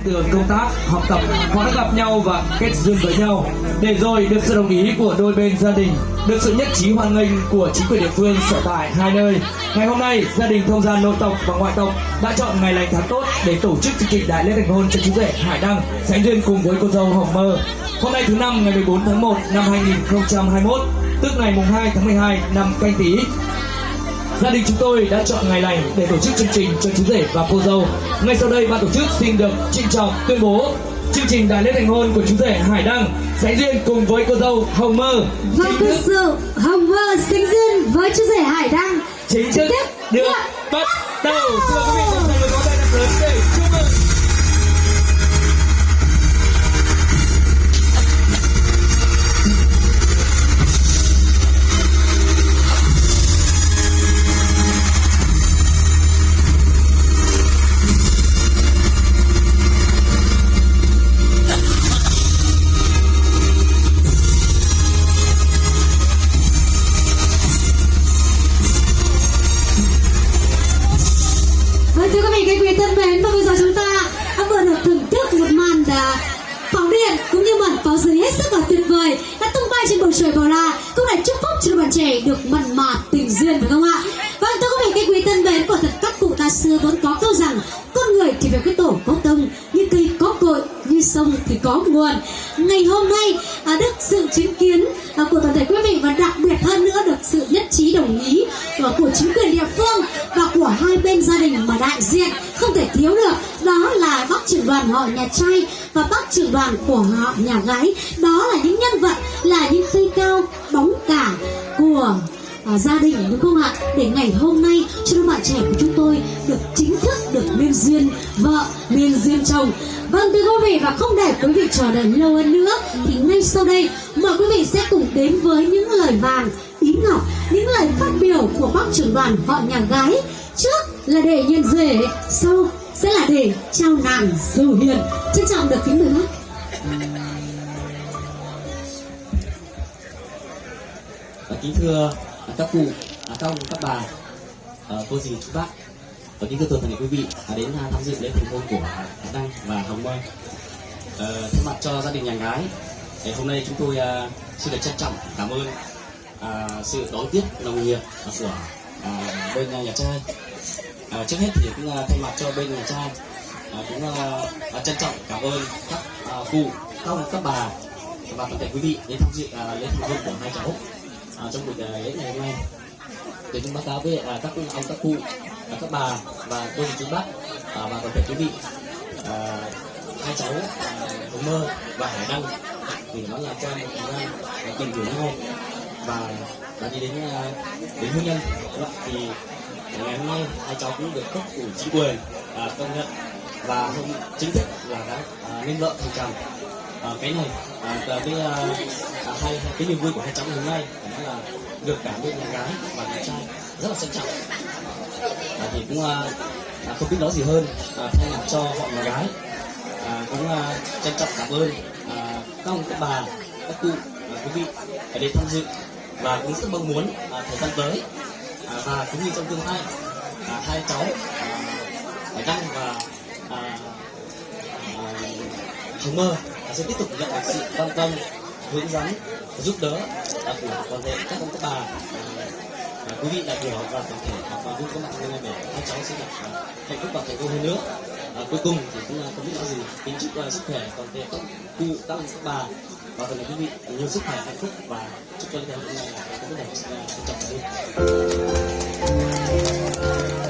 từ công tác, học tập, họ đã gặp nhau và kết duyên với nhau. Để rồi được sự đồng ý của đôi bên gia đình, được sự nhất trí hoan nghênh của chính quyền địa phương sở tại hai nơi. Ngày hôm nay, gia đình thông gia nội tộc và ngoại tộc đã chọn ngày lành tháng tốt để tổ chức chương trình đại lễ thành hôn cho chú rể Hải Đăng sánh duyên cùng với cô dâu Hồng Mơ. Hôm nay thứ năm ngày 14 tháng 1 năm 2021, tức ngày mùng 2 tháng 12 năm Canh Tý. Gia đình chúng tôi đã chọn ngày lành để tổ chức chương trình cho chú rể và cô dâu. Ngay sau đây ban tổ chức xin được trịnh trọng tuyên bố chương trình đại lễ thành hôn của chú rể Hải Đăng sánh duyên cùng với cô dâu Hồng Mơ và cô dâu Hồng Mơ sánh duyên với chú rể Hải Đăng chính thức được bắt đầu. Xin mời quý vị cùng dành một tay thật lớn để chúc mừng. Thưa quý vị, các quý thân mến, và bây giờ chúng ta đã vừa được thưởng thức một màn pháo điện cũng như màn pháo giấy hết sức là tuyệt vời đã tung bay trên bầu trời bao la, cũng là chúc phúc cho đôi bạn trẻ được mặn mà tình duyên, phải không ạ? Vâng, thưa quý vị, các quý thân mến, quả thật các cụ ta xưa vốn có câu rằng con người thì phải có tổ có tông, như cây có cội, như sông thì có nguồn. Ngày hôm nay được sự chứng kiến của toàn thể quý vị và đặc biệt hơn nữa được sự nhất trí đồng ý của chính quyền địa phương và của hai bên gia đình mà đại diện không thể thiếu được, đó là bác trưởng đoàn họ nhà trai và bác trưởng đoàn của họ nhà gái. Đó là những nhân vật, là những cây cao bóng cả của gia đình, đúng không ạ? Để ngày hôm nay cho đôi bạn trẻ của chúng tôi được chính thức được nên duyên vợ, nên duyên chồng. Vâng, thưa quý vị, và không để quý vị chờ đợi lâu hơn nữa thì ngay sau đây mời quý vị sẽ cùng đến với những lời vàng ý ngọc, những lời phát biểu của bác trưởng đoàn họ nhà gái. Trước là để nhận rể, sau sẽ là để trao nàng dâu hiền. Trân trọng được kính mời bác. Kính thưa các cụ, các ông, các bà, cô dì, chú bác, và kính thưa toàn thể quý vị đến tham dự lễ thành hôn của Hải Đăng và Hồng Mơ. Thay mặt cho gia đình nhà gái, hôm nay chúng tôi xin được trân trọng cảm ơn sự đón tiếp nồng nhiệt của bên nhà trai. Trước hết thì cũng thay mặt cho bên nhà trai cũng trân trọng cảm ơn các cụ, các ông, các bà và toàn thể quý vị đến tham dự lễ thành hôn của hai cháu. Trong buổi lễ ngày hôm nay, tôi xin báo cáo với các ông, các cụ, các bà và cô chú bác và toàn thể quý vị, hai cháu Hồng Mơ và Hải Đăng thì nó là qua một thời gian tìm hiểu nhau và đi đến hôn nhân. Thì ngày hôm nay hai cháu cũng được cấp ủy chính quyền công nhận và chính thức là đã nên vợ thành chồng. Cái này cái niềm vui của hai cháu ngày hôm nay đó là được cả bên nhà gái và nhà trai rất là trân trọng. Thì cũng không biết nói gì hơn, thay mặt cho họ nhà gái cũng trân trọng cảm ơn các ông, các bà, các cụ, quý vị ở đây tham dự và cũng rất mong muốn thời gian tới và cũng như trong tương lai hai cháu Hải Đăng và Hồng Mơ sẽ tiếp tục nhận được sự quan tâm, hướng dẫn, giúp đỡ của toàn thể các ông, các bà, quý vị đại biểu và toàn thể và vui có mặt hôm nay để hai cháu sẽ được hạnh phúc và thành công hơn nữa. Cuối cùng thì cũng không biết nói gì, kính chúc sức khỏe toàn thể các cụ, các ông, các bà và toàn thể quý vị nhiều sức khỏe, hạnh phúc và chúc cho ngày hôm nay có một ngày trân trọng hơn.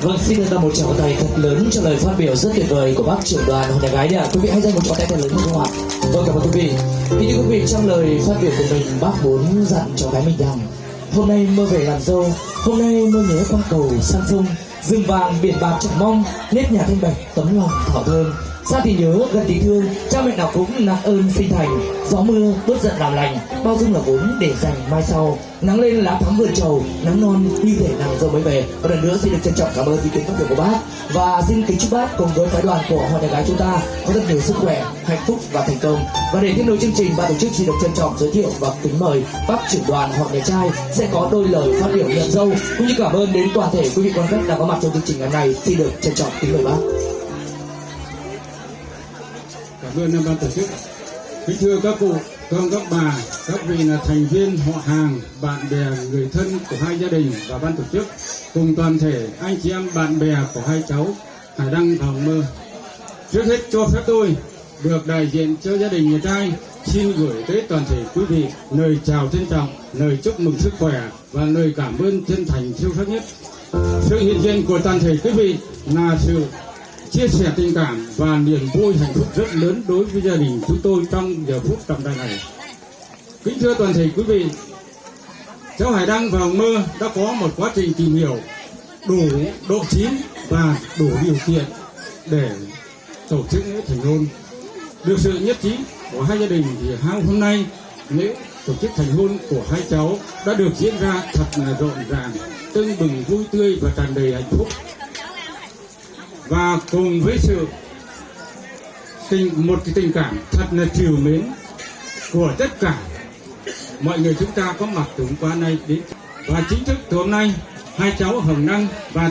Vâng, xin được một tràng tay thật lớn cho lời phát biểu rất tuyệt vời của bác trưởng đoàn họ nhà gái đấy ạ. Quý vị hãy dành một tràng tay thật lớn không ạ? Vâng, cảm ơn quý vị. Kính thưa quý vị, trong lời phát biểu của mình, bác muốn dặn cho gái mình rằng hôm nay mơ về làm dâu, hôm nay mơ nhớ qua cầu sang sông, rừng vàng biển bạc chẳng mong, nếp nhà thanh bạch tấm lòng thỏ thơm. Xa thì nhớ, gần thì thương, cha mẹ nào cũng nặng ơn sinh thành. Gió mưa bớt giận làm lành, bao dung là vốn để dành mai sau. Nắng lên lá thắm vườn trầu, nắng non như thể nàng dâu mới về. Một lần nữa xin được trân trọng cảm ơn ý kiến phát biểu của bác và xin kính chúc bác cùng với phái đoàn của họ nhà gái chúng ta có rất nhiều sức khỏe, hạnh phúc và thành công. Và để tiếp nối chương trình, ban tổ chức xin được trân trọng giới thiệu và kính mời bác trưởng đoàn họ nhà trai sẽ có đôi lời phát biểu nhận dâu cũng như cảm ơn đến toàn thể quý vị quan khách đã có mặt trong chương trình ngày hôm nay. Xin được trân trọng kính mời bác. Cảm ơn ban tổ chức. Kính thưa các cụ, các ông, các bà, các vị là thành viên họ hàng, bạn bè, người thân của hai gia đình và ban tổ chức, cùng toàn thể anh chị em bạn bè của hai cháu Hải Đăng và Hồng Mơ. Trước hết cho phép tôi được đại diện cho gia đình nhà trai xin gửi tới toàn thể quý vị lời chào trân trọng, lời chúc mừng sức khỏe và lời cảm ơn chân thành sâu sắc nhất. Sự hiện diện của toàn thể quý vị là sự chia sẻ tình cảm và niềm vui hạnh phúc rất lớn đối với gia đình chúng tôi trong giờ phút trọng đại này. Kính thưa toàn thể quý vị, cháu Hải Đăng và Hồng Mơ đã có một quá trình tìm hiểu đủ độ chín và đủ điều kiện để tổ chức lễ thành hôn. Được sự nhất trí của hai gia đình thì hôm nay lễ tổ chức thành hôn của hai cháu đã được diễn ra thật là rộn ràng, tưng bừng, vui tươi và tràn đầy hạnh phúc. Và cùng với sự một cái tình cảm thật là trìu mến của tất cả mọi người chúng ta có mặt từ hôm qua nay đến, và chính thức từ hôm nay hai cháu Hồng Đăng và